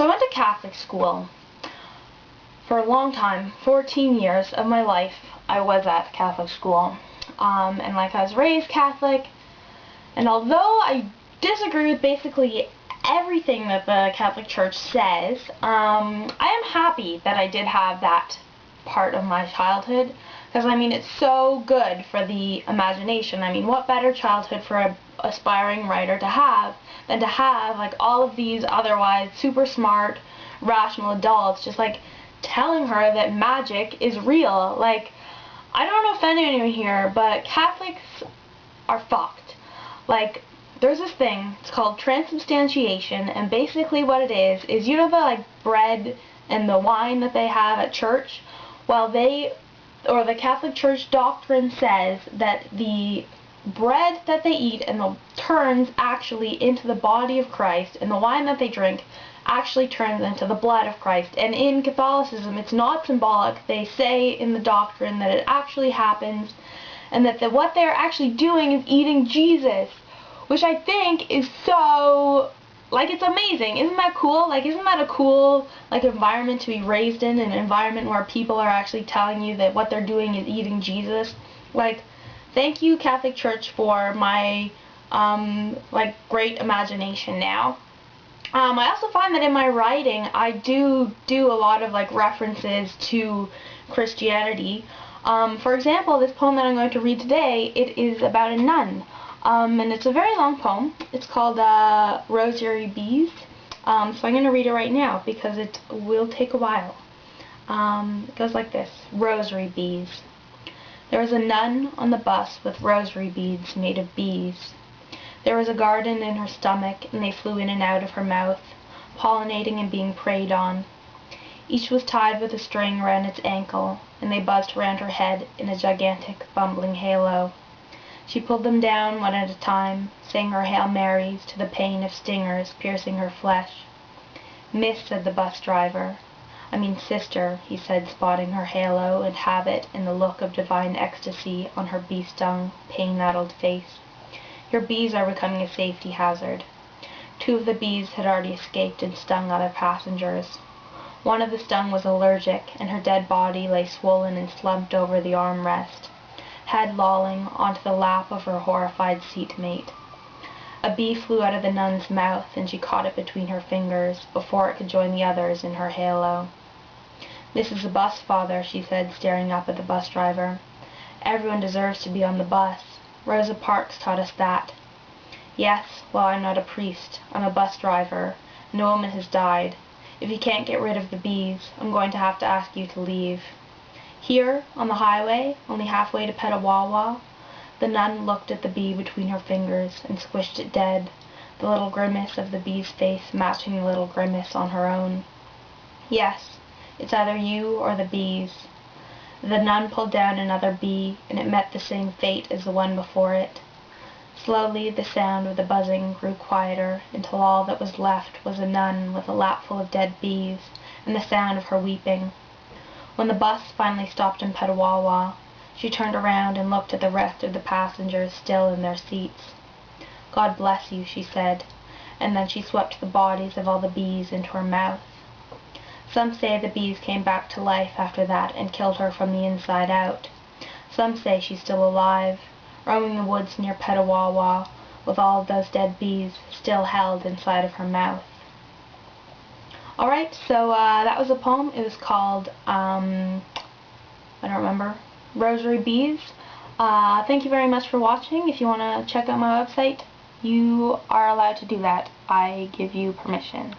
So I went to Catholic school for a long time. 14 years of my life I was at Catholic school. And like, I was raised Catholic, and although I disagree with basically everything that the Catholic Church says, I am happy that I did have that part of my childhood, because I mean, it's so good for the imagination. I mean, what better childhood for an aspiring writer to have than to have like all of these otherwise super smart, rational adults just like telling her that magic is real. Like, I don't want to offend anyone here, but Catholics are fucked. Like, there's this thing, it's called transubstantiation, and basically what it is you know the like bread and the wine that they have at church? Well, the Catholic Church doctrine says that the bread that they eat and the turns actually into the body of Christ, and the wine that they drink actually turns into the blood of Christ. And in Catholicism, it's not symbolic. They say in the doctrine that it actually happens, and that what they're actually doing is eating Jesus, which I think is so, like, it's amazing. Isn't that cool? Like, isn't that a cool, like, environment to be raised in, an environment where people are actually telling you that what they're doing is eating Jesus? Like, thank you, Catholic Church, for my, like, great imagination now. I also find that in my writing, I do a lot of, like, references to Christianity. For example, this poem that I'm going to read today, it is about a nun. And it's a very long poem. It's called Rosary Bees. So I'm going to read it right now because it will take a while. It goes like this. Rosary Bees. There was a nun on the bus with rosary beads made of bees. There was a garden in her stomach, and they flew in and out of her mouth, pollinating and being preyed on. Each was tied with a string around its ankle, and they buzzed around her head in a gigantic, bumbling halo. She pulled them down one at a time, saying her Hail Marys to the pain of stingers piercing her flesh. "Miss," said the bus driver. "I mean sister," he said, spotting her halo and habit and the look of divine ecstasy on her bee-stung, pain-addled face. "Your bees are becoming a safety hazard." 2 of the bees had already escaped and stung other passengers. One of the stung was allergic, and her dead body lay swollen and slumped over the armrest, head lolling onto the lap of her horrified seatmate. A bee flew out of the nun's mouth, and she caught it between her fingers before it could join the others in her halo. "This is the bus, Father," she said, staring up at the bus driver. "Everyone deserves to be on the bus. Rosa Parks taught us that." "Yes, well, I'm not a priest. I'm a bus driver, and a woman has died. If you can't get rid of the bees, I'm going to have to ask you to leave." Here, on the highway, only halfway to Petawawa, the nun looked at the bee between her fingers and squished it dead, the little grimace of the bee's face matching the little grimace on her own. "Yes, it's either you or the bees." The nun pulled down another bee, and it met the same fate as the one before it. Slowly, the sound of the buzzing grew quieter, until all that was left was a nun with a lapful of dead bees, and the sound of her weeping. When the bus finally stopped in Petawawa, she turned around and looked at the rest of the passengers still in their seats. "God bless you," she said, and then she swept the bodies of all the bees into her mouth. Some say the bees came back to life after that and killed her from the inside out. Some say she's still alive, roaming the woods near Petawawa, with all of those dead bees still held inside of her mouth. Alright, so that was a poem. It was called, I don't remember, Rosary Bees. Thank you very much for watching. If you want to check out my website, you are allowed to do that. I give you permission.